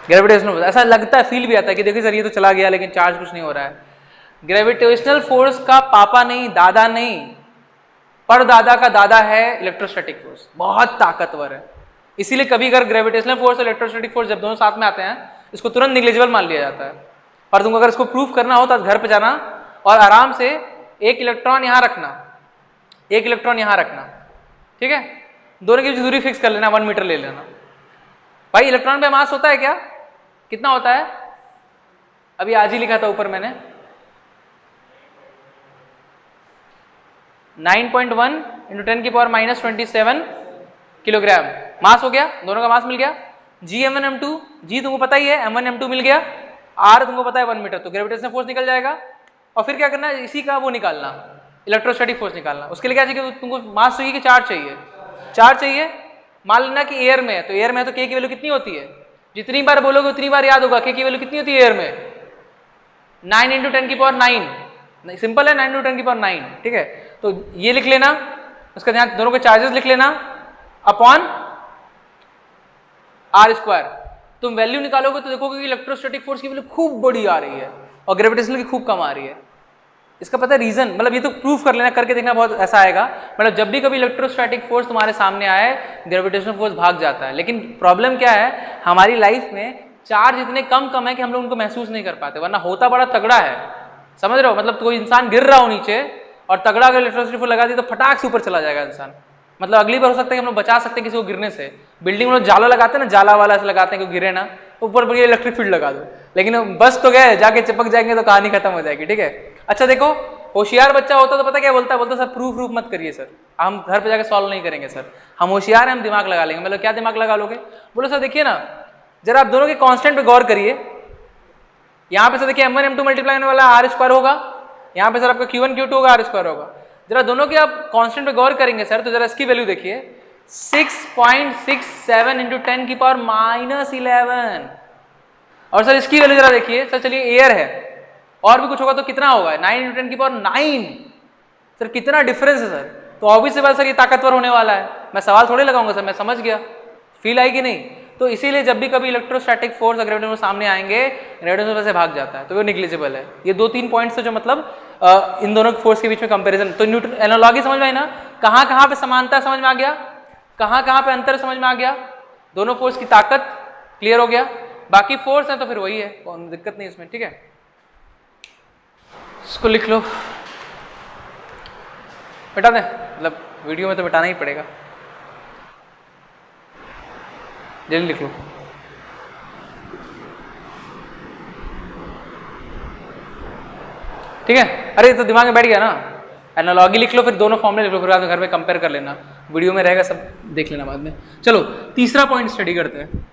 ग्रेविटेशनल फोर्स, ऐसा लगता है, फील भी आता है कि देखिए सर ये तो चला गया लेकिन चार्ज कुछ नहीं हो रहा है। ग्रेविटेशनल फोर्स का पापा नहीं, दादा नहीं, परदादा का दादा है इलेक्ट्रोस्टैटिक फोर्स, बहुत ताकतवर है। इसीलिए कभी अगर ग्रेविटेशनल फोर्स और इलेक्ट्रोस्टैटिक फोर्स जब दोनों साथ में आते हैं इसको तुरंत निग्लिजिबल मान लिया जाता है। पर तुमको अगर इसको प्रूफ करना हो तो घर पे जाना और आराम से एक इलेक्ट्रॉन यहाँ रखना, एक इलेक्ट्रॉन यहाँ रखना, ठीक है, दोनों की दूरी फिक्स कर लेना, 1 मीटर ले लेना। भाई इलेक्ट्रॉन पे मास होता है क्या, कितना होता है? अभी आज ही लिखा था ऊपर मैंने, 9.1 × 10⁻⁻27 किलोग्राम मास हो गया, दोनों का मास मिल गया। Gm1m2, G तुमको पता ही है, M1m2 मिल गया, R तुमको पता है 1 मीटर, तो ग्रेविटेशनल फोर्स निकल जाएगा। और फिर क्या करना है, इसी का वो निकालना, इलेक्ट्रोस्टैटिक फोर्स निकालना। उसके लिए क्या चाहिए, तुमको मास चाहिए कि चार्ज चाहिए? चार्ज चाहिए। मान लेना कि एयर में है, तो एयर में है तो K की वैल्यू कितनी होती है? जितनी बार बोलोगे उतनी बार याद होगा। K की वैल्यू कितनी होती है एयर में? 9 × 10⁹, सिंपल है, 9 × 10⁹, ठीक है। तो ये लिख लेना, उसका ध्यान, दोनों के चार्जेस लिख लेना अपॉन r²। तुम वैल्यू निकालोगे तो देखोगे कि इलेक्ट्रोस्टैटिक फोर्स की वैल्यू खूब बड़ी आ रही है और ग्रेविटेशनल की खूब कम आ रही है। इसका पता है रीजन, मतलब ये तो प्रूफ कर लेना, करके देखना, बहुत ऐसा आएगा। मतलब जब भी कभी इलेक्ट्रोस्टैटिक फोर्स तुम्हारे सामने आए ग्रेविटेशनल फोर्स भाग जाता है। लेकिन प्रॉब्लम क्या है, हमारी लाइफ में चार्ज इतने कम है कि हम लोग उनको महसूस नहीं कर पाते, वरना होता बड़ा तगड़ा है, समझ रहे हो। मतलब कोई इंसान गिर रहा हो नीचे और तगड़ा अगर इलेक्ट्रोस्टैटिक फोर्स लगा दी तो फटाक से ऊपर चला जाएगा इंसान। मतलब अगली बार हो सकता है कि हम लोग बचा सकते हैं किसी को गिरने से। बिल्डिंग में जाला लगाते हैं ना, जाला वाला से लगाते हैं कि गिरे ना, ऊपर बढ़िया इलेक्ट्रिक फील्ड लगा दो। लेकिन बस तो गए, जाके चिपक जाएंगे तो कहानी खत्म हो जाएगी, ठीक है। अच्छा देखो, होशियार बच्चा होता तो पता क्या बोलता है, सर प्रूफ मत करिए सर, हम घर पे जाके सॉल्व नहीं करेंगे सर, हम होशियार हैं, हम दिमाग लगा लेंगे। मतलब क्या दिमाग लगा लोगे? बोलो सर देखिए ना, जरा आप दोनों के कांस्टेंट पे गौर करिए। यहाँ पे सर देखिए M1 M2 मल्टीप्लाई होने वाला R² होगा, यहाँ पे सर आपका Q1 Q2 होगा, R² होगा। जरा दोनों के आप कांस्टेंट पे गौर करेंगे सर, तो जरा इसकी वैल्यू देखिए, 6.67 × 10⁻11। और सर इसकी वैल्यू जरा देखिए सर, चलिए एयर है और भी कुछ होगा तो कितना होगा, 9 × 10⁹। सर कितना डिफरेंस है सर। तो ऑब्वियस बात सर ये ताकतवर होने वाला है। मैं सवाल थोड़े लगाऊंगा सर, मैं समझ गया, फील आई कि नहीं। तो इसीलिए जब भी कभी इलेक्ट्रोस्टैटिक फोर्स और ग्रेविटेशनल सामने आएंगे, ग्रेविटेशनल से भाग जाता है, तो वो निग्लिजिबल है। ये 2-3 पॉइंट्स है जो मतलब इन दोनों फोर्स के बीच में कंपैरिजन। तो न्यूटन एनालॉजी समझ में आई ना, कहाँ पे समानता समझ में आ गया, कहाँ पे अंतर समझ में आ गया, दोनों फोर्स की ताकत क्लियर हो गया। बाकी फोर्स है तो फिर वही है, कोई दिक्कत नहीं इसमें, ठीक है। इसको लिख लो, मिटा दें, मतलब वीडियो में तो मिटाना ही पड़ेगा, जल्दी लिख लो। ठीक है, अरे तो दिमाग में बैठ गया ना। एनालॉजी लिख लो, फिर दोनों फॉर्मूले लिख लो, फिर बाद में घर में कंपेयर कर लेना, वीडियो में रहेगा, सब देख लेना बाद में। चलो तीसरा पॉइंट स्टडी करते हैं।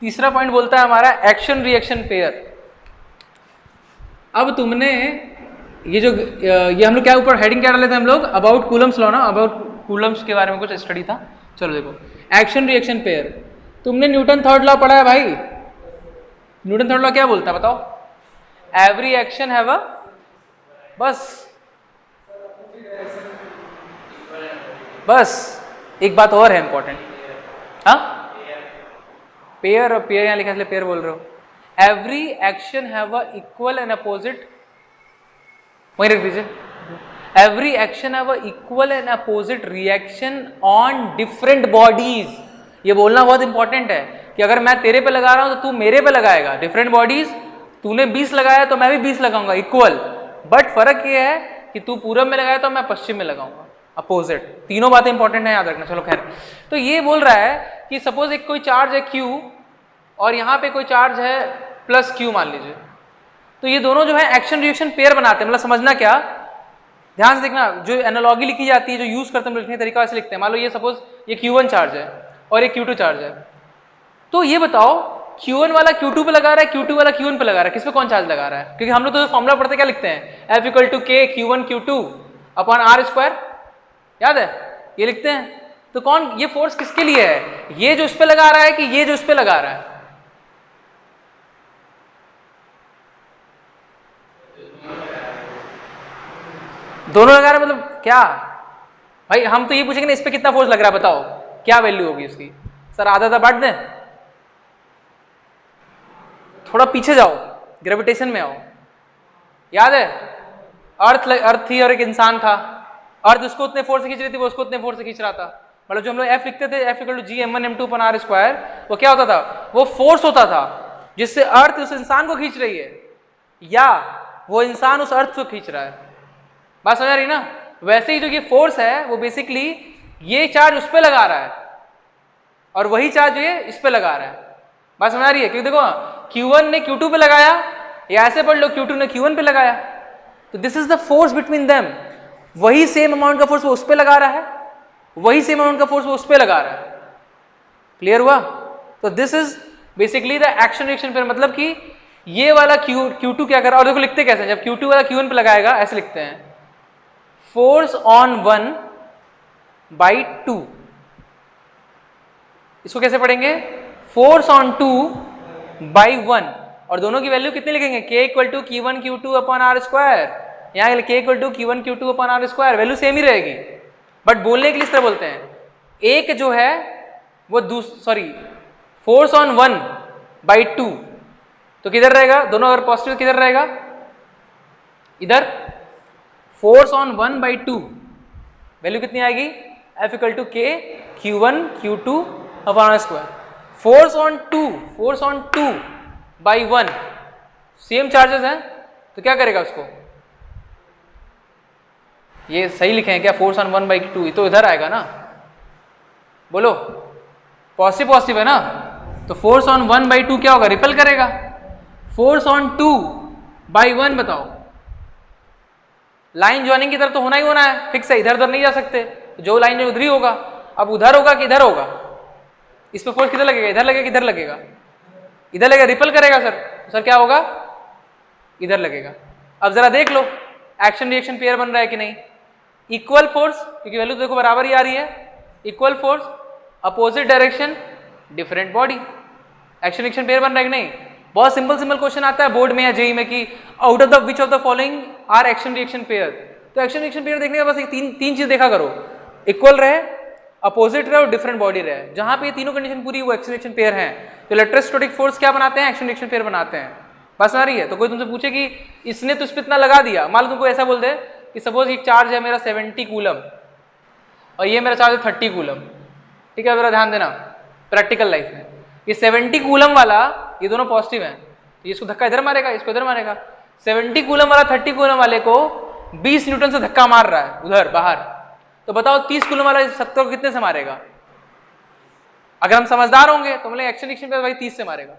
तीसरा पॉइंट बोलता है हमारा एक्शन रिएक्शन पेयर। अब तुमने ये हम लोग क्या ऊपर हेडिंग क्या डाले थे हम लोग, अबाउट कूलम्स लॉ ना, अबाउट कूलम्स के बारे में कुछ स्टडी था। चलो देखो, एक्शन रिएक्शन पेयर, तुमने न्यूटन थर्ड लॉ पढ़ा है भाई। न्यूटन थर्ड लॉ क्या बोलता है बताओ? एवरी एक्शन हैव अ, बस एक बात और है इंपॉर्टेंट, हाँ, पेयर, और पेयर यहां लिखा इसलिए पेयर बोल रहे हो। Every action have a equal and opposite, वहीं रख दीजिए, every action have a equal and opposite reaction on different bodies. ये बोलना बहुत इंपॉर्टेंट है कि अगर मैं तेरे पे लगा रहा हूं तो तू मेरे पे लगाएगा। डिफरेंट बॉडीज, तूने 20 लगाया तो मैं भी 20 लगाऊंगा, इक्वल। बट फर्क ये है कि तू पूरब में लगाया तो मैं पश्चिम में लगाऊंगा, अपोजिट। तीनों बातें इंपॉर्टेंट है, याद रखना। चलो खैर, तो ये बोल रहा है कि सपोज एक कोई चार्ज है Q और यहाँ पे कोई चार्ज है +Q मान लीजिए, तो ये दोनों जो है एक्शन रिएक्शन पेयर बनाते हैं। मतलब समझना क्या, ध्यान से देखना, जो एनालॉजी लिखी जाती है, जो यूज करते हैं लिखने तरीका से लिखते हैं। मान लो ये सपोज ये Q1 चार्ज है और ये Q2 चार्ज है, तो ये बताओ Q1 वाला Q2 पे लगा रहा है, Q2 वाला Q1 पे लगा रहा है, किस पे कौन चार्ज लगा रहा है? क्योंकि हम लोग तो फॉर्मूला पढ़ते क्या लिखते हैं, F = K Q1 Q2 upon R², याद है, ये लिखते हैं। तो कौन, ये फोर्स किसके लिए है, ये जो इस पे लगा रहा है कि ये जो इस पे लगा रहा है? दोनों लगा रहा है, मतलब क्या भाई, हम तो ये पूछेंगे ना इस पे कितना फोर्स लग रहा है, बताओ क्या वैल्यू होगी उसकी। सर आधा बांट दें, थोड़ा पीछे जाओ, ग्रेविटेशन में आओ। याद है अर्थ थी और एक इंसान था, अर्थ उसको उतने फोर्स से खींच रही थी, वो उसको उतने फोर्स से खींच रहा था। मतलब जो हम लोग F लिखते थे, F = G m1m2/r², वो क्या होता था, वो फोर्स होता था जिससे अर्थ उस इंसान को खींच रही है या वो इंसान उस अर्थ को खींच रहा है। बात समझ आ रही ना? वैसे ही जो ये फोर्स है वो बेसिकली ये चार्ज उस पर लगा रहा है और वही चार्ज ये इस पे लगा रहा है। बात समझ आ रही है? क्योंकि देखो Q1 ने Q2 पे लगाया, या ऐसे पढ़ लो Q2 ने Q1 पे लगाया, तो this is the force between them. वही सेम अमाउंट का फोर्स वो उस पे लगा रहा है, वही सेम अमाउंट का फोर्स वो उस पे लगा रहा है। क्लियर हुआ? तो this is basically the action reaction pair. मतलब कि ये वाला Q2 क्या कर रहा है, और देखो लिखते कैसे, जब Q2 वाला Q1 पे लगाएगा ऐसे लिखते हैं, फोर्स ऑन 1/2। इसको कैसे पढ़ेंगे, फोर्स ऑन 2/1, और दोनों की वैल्यू कितनी लिखेंगे, K = Q1Q2/r²। यहाँ K = Q1Q2/r², वैल्यू सेम ही रहेगी, बट बोलने के लिए इस तरह बोलते हैं। एक जो है वो फोर्स ऑन 1/2 तो किधर रहेगा, दोनों अगर पॉजिटिव किधर रहेगा, इधर। फोर्स ऑन 1/2 वैल्यू कितनी आएगी, F = K Q1Q2/r²। Force on 2/1 same charges हैं, तो क्या करेगा उसको, ये सही लिखे हैं क्या, फोर्स ऑन 1/2, तो इधर आएगा ना, बोलो पॉजिटिव है ना, तो फोर्स ऑन 1/2 क्या होगा, रिपेल करेगा। फोर्स ऑन 2/1 बताओ, लाइन ज्वाइनिंग की तरफ तो होना ही होना है, फिक्स है, इधर उधर नहीं जा सकते, जो लाइन है उधर ही होगा। अब उधर होगा कि इधर होगा, इस पे फोर्स किधर लगेगा, इधर लगेगा, इधर लगेगा, इधर लगेगा, रिपेल करेगा सर क्या होगा, इधर लगेगा। अब जरा देख लो एक्शन रिएक्शन पेयर बन रहा है कि नहीं, इक्वल फोर्स, क्योंकि वैल्यू देखो बराबर ही आ रही है, equal force opposite direction different body, action reaction pair बन रहा है कि नहीं। बहुत सिंपल क्वेश्चन आता है बोर्ड में या जेई में कि out of the which of the following are action reaction pair. तो एक्शन रिएक्शन पेयर देखने का बस तीन चीज देखा करो, इक्वल रहे, अपोजिट रहे और डिफरेंट बॉडी रहे। जहां पे ये तीनों कंडीशन पूरी वो एक्शन रिएक्शन पेयर हैं। तो इलेक्ट्रोस्टैटिक फोर्स क्या बनाते हैं, एक्शन रिएक्शन पेयर बनाते हैं। बस आ रही है? तो कोई तुमसे पूछे कि इसने तो इस पे इतना लगा दिया, मान लो तुमको ऐसा बोल दे कि सपोज एक चार्ज है मेरा 70 कूलम और ये मेरा चार्ज है 30 कूलम, ठीक है, मेरा ध्यान देना प्रैक्टिकल लाइफ में, ये 70 कूलम वाला, ये दोनों पॉजिटिव हैं, तो इसको धक्का इधर मारेगा, इसको इधर मारेगा। 70 कूलम वाला 30 कूलम वाले को 20 न्यूटन से धक्का मार रहा है उधर बाहर, तो बताओ 30 कूलम वाला 70 को कितने से मारेगा। अगर हम समझदार होंगे तो बोलेंगे एक्शन रिएक्शन पे भाई 30 से मारेगा,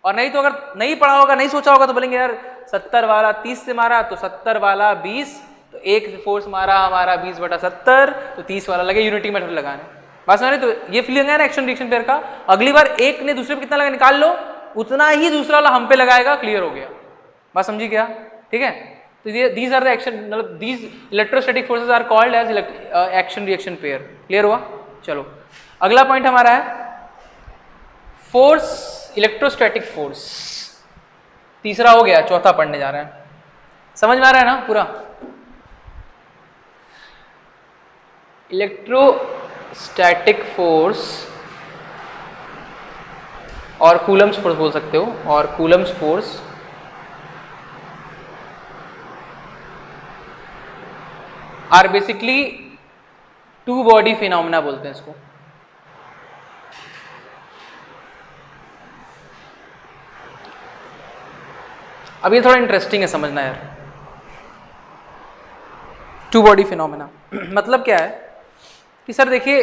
और नहीं तो अगर नहीं पढ़ा होगा, नहीं सोचा होगा, तो बोलेंगे यार 70 वाला 30 से मारा तो 70 वाला 20, तो एक फोर्स मारा हमारा 20/70, तो 30 वाला लगे यूनिटी मेथड लगाने। बात समझ रहे? तो ये फीलिंग है ना एक्शन रिएक्शन पेयर का। अगली बार एक ने दूसरे पे कितना लगा निकाल लो, उतना ही दूसरा वाला हम पे लगाएगा, क्लियर हो गया। बात समझी क्या? ठीक है, तो ये दीज आर द एक्शन, मतलब these electrostatic forces are called as action reaction pair. Clear हुआ? चलो अगला पॉइंट हमारा है फोर्स, इलेक्ट्रोस्टैटिक फोर्स। तीसरा हो गया, चौथा पढ़ने जा रहे हैं। समझ में आ रहा है ना पूरा? इलेक्ट्रोस्टैटिक फोर्स और कूलम्स फोर्स बोल सकते हो, और Coulomb's force are basically two body phenomena बोलते हैं इसको। अब ये थोड़ा इंटरेस्टिंग है समझना यार, टू बॉडी फिनोमेना मतलब क्या है कि सर देखिए,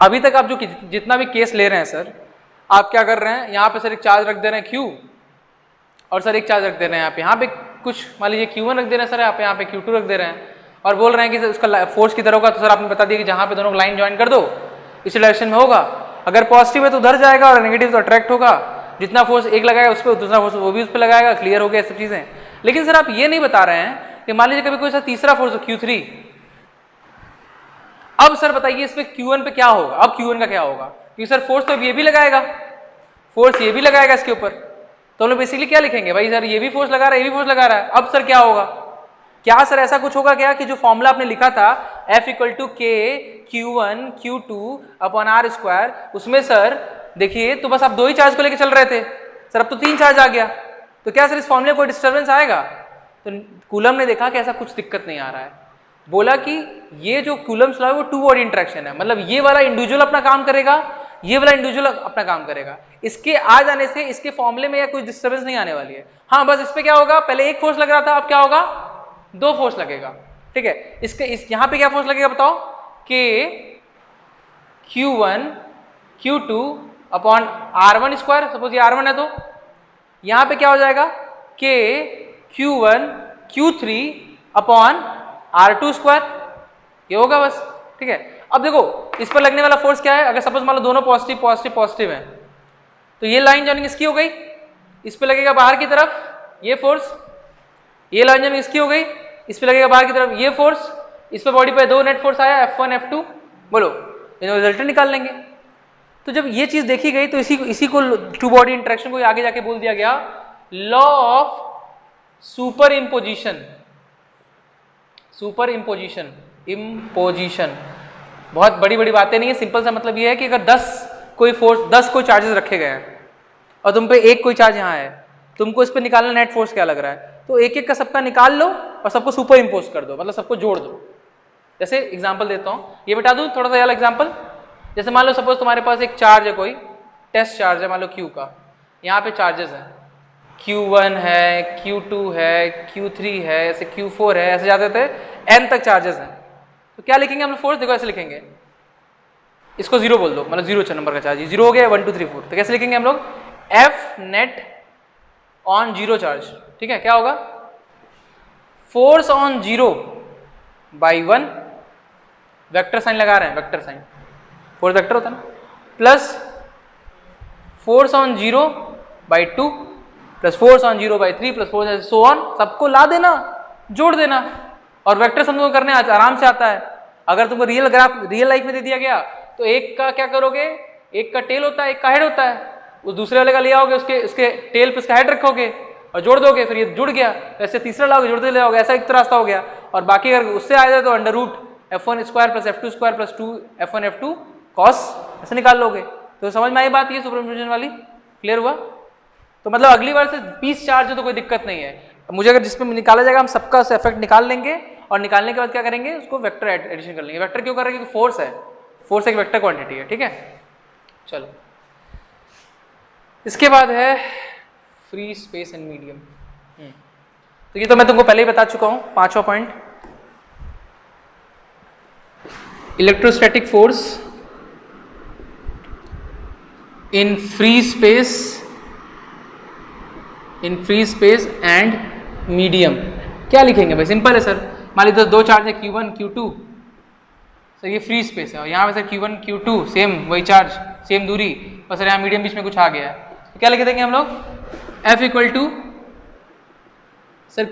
अभी तक आप जो जितना भी केस ले रहे हैं सर, आप क्या कर रहे हैं, यहाँ पे सर एक चार्ज रख दे रहे हैं Q, और सर एक चार्ज रख दे रहे हैं यहाँ पे कुछ, मान लीजिए Q1 रख दे रहे हैं सर, आप यहाँ पे Q2 रख दे रहे हैं, और बोल रहे हैं कि उसका फोर्स किधर होगा। तो सर आपने बता दिया कि जहाँ पे दोनों लाइन ज्वाइन कर दो इस डायरेक्शन में होगा, अगर पॉजिटिव है तो उधर जाएगा और नेगेटिव तो अट्रैक्ट होगा, जितना फोर्स एक लगाएगा उस पर दूसरा फोर्स वो भी उस पर लगाएगा। क्लियर हो गया सब चीज़ें? लेकिन सर आप ये नहीं बता रहे हैं कि मान लीजिए कभी कोई सा तीसरा फोर्स हो Q3, अब सर बताइए इस पे Q1 पे क्या होगा, अब Q1 का क्या होगा, क्योंकि सर फोर्स तो ये भी लगाएगा, फोर्स ये भी लगाएगा इसके ऊपर, तो हम लोग बेसिकली क्या लिखेंगे, भाई सर ये भी फोर्स लगा रहा है, ये भी फोर्स लगा रहा है, अब सर क्या होगा, क्या सर ऐसा कुछ होगा क्या कि जो फॉर्मूला आपने लिखा था F = K Q1Q2/r², उसमें सर देखिए तो बस आप दो ही चार्ज को लेकर चल रहे थे सर, अब तो तीन चार्ज आ गया, तो क्या सर इस फॉर्मूले में कोई डिस्टर्बेंस आएगा? तो कूलम ने देखा कि ऐसा कुछ दिक्कत नहीं आ रहा है, बोला कि ये जो कूलम्स लॉ है वो टू बॉडी इंटरेक्शन है, मतलब ये वाला इंडिविजुअल अपना काम करेगा, ये वाला इंडिविजुअल अपना काम करेगा। इसके आ जाने से इसके फॉर्मूले में या कोई डिस्टर्बेंस नहीं आने वाली है। हाँ बस इस पे क्या होगा, पहले एक फोर्स लग रहा था, अब क्या होगा, दो फोर्स लगेगा। ठीक है, यहाँ पे क्या फोर्स लगेगा बताओ, कि Q1 Q2 upon R1 square, suppose ये R1 है तो यहाँ पे क्या हो जाएगा, कि Q1 Q3 upon R2 square, ये होगा बस। ठीक है, अब देखो इस पर लगने वाला फोर्स क्या है, अगर सपोज मान लो दोनों पॉजिटिव पॉजिटिव पॉजिटिव है तो ये लाइन जॉइनिंग इसकी हो गई, इस पे लगेगा बाहर की तरफ ये फोर्स, ये लाइन जॉइनिंग इसकी हो गई, इस पे लगेगा बाहर की तरफ ये फोर्स, इस पे बॉडी पे दो नेट फोर्स आया F1 F2, बोलो रिजल्टेंट निकाल लेंगे। तो जब ये चीज देखी गई तो इसी को टू बॉडी इंटरेक्शन को आगे जाके बोल दिया गया law of super imposition. Super imposition, imposition बहुत बड़ी बड़ी बातें नहीं है, सिंपल सा मतलब ये है कि अगर 10 कोई चार्जेस रखे गए हैं और तुम पे एक कोई चार्ज यहाँ है, तुमको इस पे निकालना नेट फोर्स क्या लग रहा है, तो एक एक का सबका निकाल लो और सबको सुपर इम्पोज कर दो, मतलब सबको जोड़ दो। जैसे एग्जांपल देता हूँ, ये बता दूँ थोड़ा सा वाला एग्जांपल। जैसे मान लो सपोज तुम्हारे पास एक चार्ज है, कोई टेस्ट चार्ज है मान लो Q का, यहाँ पे चार्जेस हैं Q1 है, Q2 है, Q3 है, ऐसे Q4 है, ऐसे जाते थे N तक चार्जेस हैं। तो क्या लिखेंगे हम लोग फोर्स, देखो ऐसे लिखेंगे, इसको जीरो बोल दो, मतलब जीरो नंबर का चार्ज, जीरो हो गया 1 2 3 4, तो कैसे लिखेंगे हम लोग, F net on zero charge. ठीक है, क्या होगा, force on zero by 1, vector sign लगा रहे हैं, वेक्टर साइन, फोर्स वेक्टर होता है ना, plus force on zero by 2 plus force on zero by 3 plus force so on, सबको ला देना, जोड़ देना। और वेक्टर तुमको करने आराम से आता है। अगर तुमको रियल लाइफ में दे दिया गया तो एक का क्या करोगे, एक का टेल होता है, एक का हेड होता है, उस दूसरे वाले का ले आओगे, उसके टेल पे उसका हेड रखोगे और जोड़ दोगे, फिर ये जुड़ गया, ऐसे तीसरा लाओगे जोड़ते ले आओगे, ऐसा एक रास्ता हो गया। और बाकी अगर उससे आ जाए तो under root F1 square plus F2 square plus 2 F1 F2 cos ऐसे निकाल लोगे। तो समझ में आई बात, ये सुपरइम्पोजिशन वाली क्लियर हुआ। तो मतलब अगली बार से 20 चार्ज हो तो कोई दिक्कत नहीं है, मुझे अगर जिसमें निकाला जाएगा हम सबका इफेक्ट निकाल लेंगे और निकालने के बाद क्या करेंगे, उसको वेक्टर एडिशन कर लेंगे। वेक्टर क्यों कर रहे हैं, क्योंकि फोर्स है, फोर्स एक वेक्टर क्वांटिटी है। ठीक है, चलो इसके बाद है फ्री स्पेस एंड मीडियम। तो ये तो मैं तुमको पहले ही बता चुका हूं, 5वां point, electrostatic force in free space and medium. क्या लिखेंगे भाई, सिंपल है सर, मान लीजिए दो चार्ज है Q1 Q2, सर ये फ्री स्पेस है और यहाँ पे सर Q1 Q2 सेम वही चार्ज सेम दूरी, और सर यहाँ मीडियम बीच में कुछ आ गया है, तो क्या लिख देंगे हम लोग, F equal to sir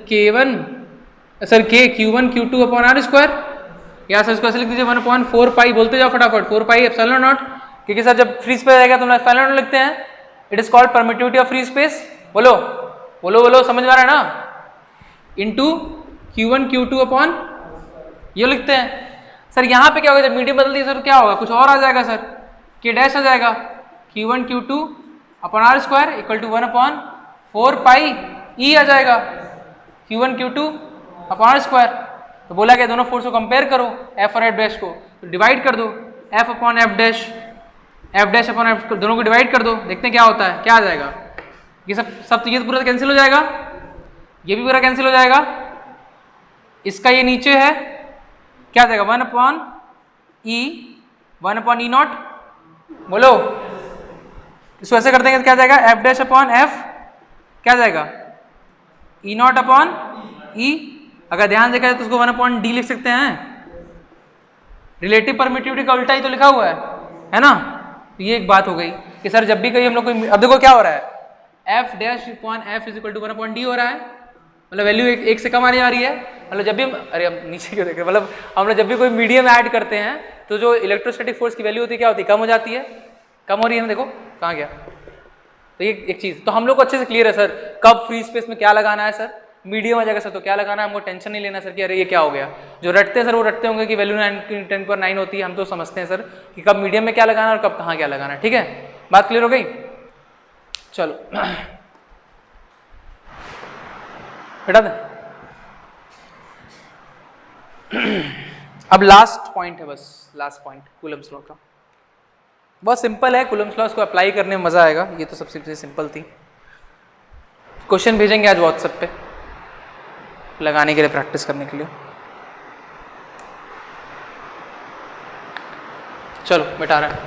K Q1 Q2 upon R square, या सर इसको ऐसे लिख दीजिए 1/4 पाई, बोलते जाओ फटाफट, 4 पाई एप्सिलॉन नॉट, क्योंकि सर जब फ्री स्पेस आएगा तो हम एप्सिलॉन नॉट लिखते हैं, it is called permittivity of free space. बोलो बोलो बोलो, समझ में आ रहा है ना, इनटू Q1 Q2 अपॉन ये लिखते हैं। सर यहाँ पे क्या होगा, जब मीडियम बदल दिया सर तो क्या होगा, कुछ और आ जाएगा सर, K डैश आ जाएगा, Q1 Q2 upon R square equal to 1/4 pi E आ जाएगा, Q1 Q2 upon R square. तो बोला क्या, दोनों फोर्स को कंपेयर करो, F और F डैश को, तो डिवाइड कर दो, F upon F dash upon F, दोनों को डिवाइड कर दो, देखते हैं क्या होता है, क्या आ जाएगा, ये सब तो ये पूरा कैंसिल हो जाएगा, ये भी पूरा कैंसिल हो जाएगा, इसका ये नीचे है, क्या आ जाएगा 1/E नॉट, बोलो इसको ऐसे कर देंगे तो क्या जाएगा, F डैश अपॉन F क्या जाएगा, E नॉट अपॉन E। अगर ध्यान देखा जाए तो उसको 1/D लिख सकते हैं, रिलेटिव परमिटिविटी का उल्टा ही तो लिखा हुआ है ना। तो ये एक बात हो गई कि सर जब भी कहीं हम लोग कोई, अब देखो क्या हो रहा है, F dash upon F is equal to 1/D हो रहा है, मतलब वैल्यू एक से कम आने आ रही है। मतलब जब भी अरे हम नीचे क्यों देख रहे हैं, मतलब हम लोग जब भी कोई मीडियम ऐड करते हैं तो जो इलेक्ट्रोस्टैटिक फोर्स की वैल्यू होती है क्या होती है, कम हो जाती है, कम हो रही है ना, देखो कहाँ गया। तो ये एक चीज़ तो हम लोग को अच्छे से क्लियर है सर, कब फ्री स्पेस में क्या लगाना है सर, मीडियम आ जाएगा सर तो क्या लगाना है, हमको टेंशन नहीं लेना सर कि अरे ये क्या हो गया। जो रटते हैं सर वो रटते होंगे कि वैल्यू 10⁻9 होती है, हम तो समझते हैं सर कि कब मीडियम में क्या लगाना है और कब कहाँ क्या लगाना है। ठीक है, बात क्लियर हो गई। चलो हटा दें, अब लास्ट पॉइंट है, बस लास्ट पॉइंट कूलम्स लॉ का। बहुत सिंपल है कूलम्स लॉ, इसको अप्लाई करने में मजा आएगा। ये तो सबसे सिंपल थी। क्वेश्चन भेजेंगे आज व्हाट्सएप पे लगाने के लिए, प्रैक्टिस करने के लिए। चलो मिटा रहा है,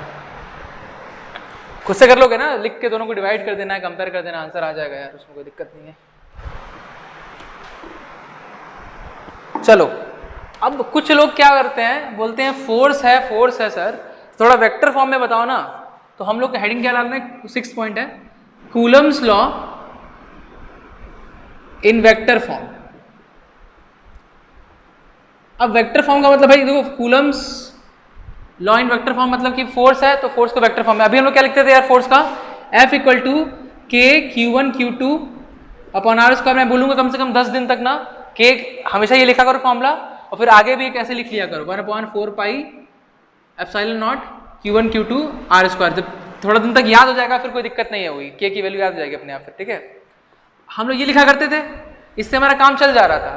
खुद से कर लोगे ना, लिख के दोनों को डिवाइड कर देना है, कंपेयर कर देना, आंसर आ जाएगा यार, उसमें कोई दिक्कत नहीं है। चलो अब कुछ लोग क्या करते हैं, बोलते हैं फोर्स है सर, थोड़ा वेक्टर फॉर्म में बताओ ना। तो हम लोग का हेडिंग क्या डालना है, 6 पॉइंट है, Coulomb's law in vector form. अब वेक्टर फॉर्म का मतलब भाई देखो, Coulomb's law in vector form मतलब कि फोर्स है तो फोर्स को वेक्टर फॉर्म में। अभी हम लोग क्या लिखते थे यार फोर्स का, F इक्वल टू के Q1 Q2 upon r square. मैं बोलूंगा कम से कम 10 दिन तक ना, के हमेशा ये लिखा करो फॉर्मूला, और फिर आगे भी कैसे लिख लिया करो, 1/4 pi epsilon not Q1 Q2 r square. जब थोड़ा दिन तक याद हो जाएगा फिर कोई दिक्कत नहीं है, हुई के की वैल्यू याद हो जाएगी अपने आप फिर, ठीक है। हम लोग ये लिखा करते थे, इससे हमारा काम चल जा रहा था,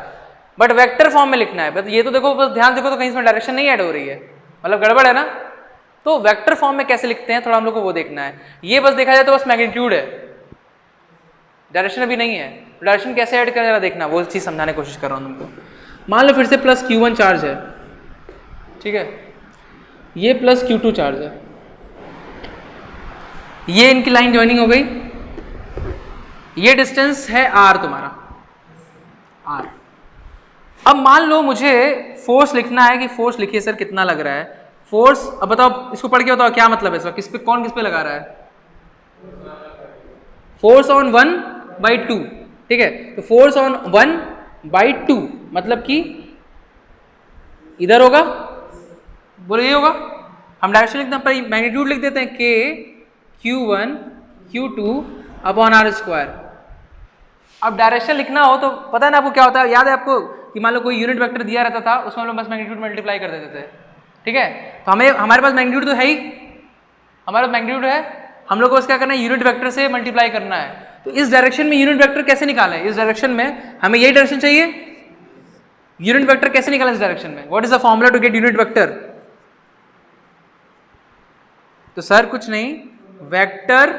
बट वेक्टर फॉर्म में लिखना है। बस ये तो देखो, बस ध्यान देखो तो कहीं इसमें डायरेक्शन नहीं ऐड हो रही है, मतलब गड़बड़ है ना। तो वेक्टर फॉर्म में कैसे लिखते हैं थोड़ा हम लोग को वो देखना है। ये बस देखा जाए तो बस मैग्नीट्यूड है, डायरेक्शन अभी नहीं है। डायरेक्शन कैसे ऐड करें देखना, वो चीज समझाने की कोशिश कर रहा हूं तुमको। मान लो फिर से प्लस Q1 चार्ज है, ठीक है, ये प्लस Q2 चार्ज है, ये इनकी लाइन ज्वाइनिंग हो गई, ये डिस्टेंस है R तुम्हारा, R। अब मान लो मुझे फोर्स लिखना है, कि फोर्स लिखिए सर कितना लग रहा है फोर्स। अब बताओ, इसको पढ़ के बताओ क्या मतलब है इसका, किस पे, कौन किस पे लगा रहा है, फोर्स ऑन 1/2, ठीक है। तो फोर्स ऑन 1/2 मतलब कि इधर होगा, बोलो ये होगा। हम डायरेक्शन लिखते हैं पर मैग्नीट्यूड लिख देते हैं, के Q1 Q2 upon r square. अब डायरेक्शन लिखना हो तो पता है ना आपको क्या होता है, याद है आपको कि मान लो कोई यूनिट वेक्टर दिया रहता था, उसमें हम लोग बस मैग्नीट्यूड मल्टीप्लाई कर देते थे, ठीक है। तो हमारे पास मैग्नीट्यूड तो है ही, हमारे पास मैग्नीट्यूड है, हम लोग को बस क्या करना है, यूनिट वेक्टर से मल्टीप्लाई करना है। तो इस डायरेक्शन में यूनिट वेक्टर कैसे निकालें, इस डायरेक्शन में हमें यही डायरेक्शन चाहिए, यूनिट वेक्टर कैसे निकालें इस डायरेक्शन में, what is the formula to get unit vector. तो सर कुछ नहीं, वेक्टर,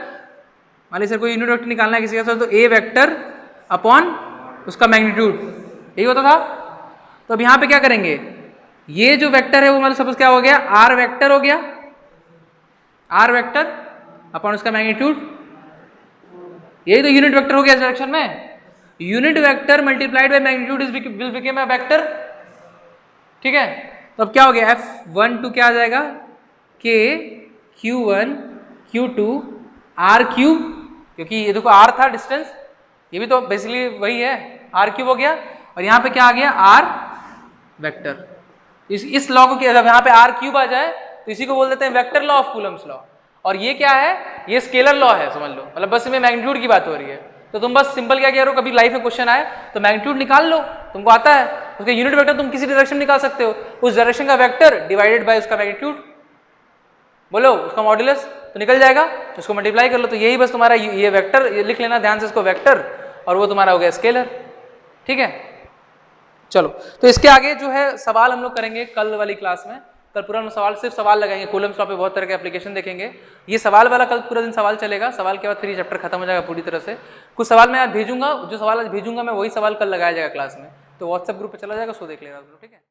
मान लीजिए सर कोई यूनिट वेक्टर निकालना है किसी का, तो ए वेक्टर अपॉन उसका मैग्नीट्यूड, यही होता था। तो अब यहां पे क्या करेंगे, ये जो वेक्टर है वो मतलब सपोज क्या हो गया, आर वेक्टर हो गया, आर वेक्टर अपॉन उसका मैग्नीट्यूड, यही तो यूनिट वेक्टर हो गया इस डायरेक्शन में। Unit vector multiplied by magnitude will become a vector, ठीक है। तो अब क्या हो गया, F12 क्या आ जाएगा, के Q1 Q2 R क्यूब, क्योंकि ये देखो R था डिस्टेंस, ये भी तो बेसिकली वही है, R क्यूब हो गया, और यहाँ पे क्या आ गया, R वेक्टर। इस लॉ को जब यहाँ पे R क्यूब आ जाए तो इसी को बोल देते हैं vector law of Coulomb's law. और ये क्या है, ये स्केलर लॉ है, समझ लो, मतलब बस इसमें मैग्नीट्यूड की बात हो रही है। तो तुम बस सिंपल क्या कह रहे हो, कभी लाइफ में क्वेश्चन आए तो मैग्नीट्यूड निकाल लो, तुमको आता है, उसका यूनिट वेक्टर तुम किसी डायरेक्शन में निकाल सकते हो, उस डायरेक्शन का वेक्टर डिवाइडेड बाय उसका मैग्नीट्यूड, बोलो उसका मॉड्यूलस, तो निकल जाएगा, उसको मल्टीप्लाई कर लो। तो यही बस तुम्हारा ये वेक्टर, ये लिख लेना ध्यान से इसको, वेक्टर, और वो तुम्हारा हो गया स्केलर, ठीक है। चलो तो इसके आगे जो है सवाल हम लोग करेंगे कल वाली क्लास में। कल पूरा हम सवाल, सिर्फ सवाल लगाएंगे, कूलम्स लॉ पे बहुत तरह के एप्लीकेशन देखेंगे। ये सवाल वाला कल पूरा दिन सवाल चलेगा, सवाल के बाद फिर ये चैप्टर खत्म हो जाएगा पूरी तरह से। कुछ सवाल मैं आज भेजूंगा, जो सवाल आज भेजूंगा मैं वही सवाल कल लगाया जाएगा क्लास में, तो व्हाट्सएप ग्रुप पे चला जाएगा, सो देख लेगा, ठीक है।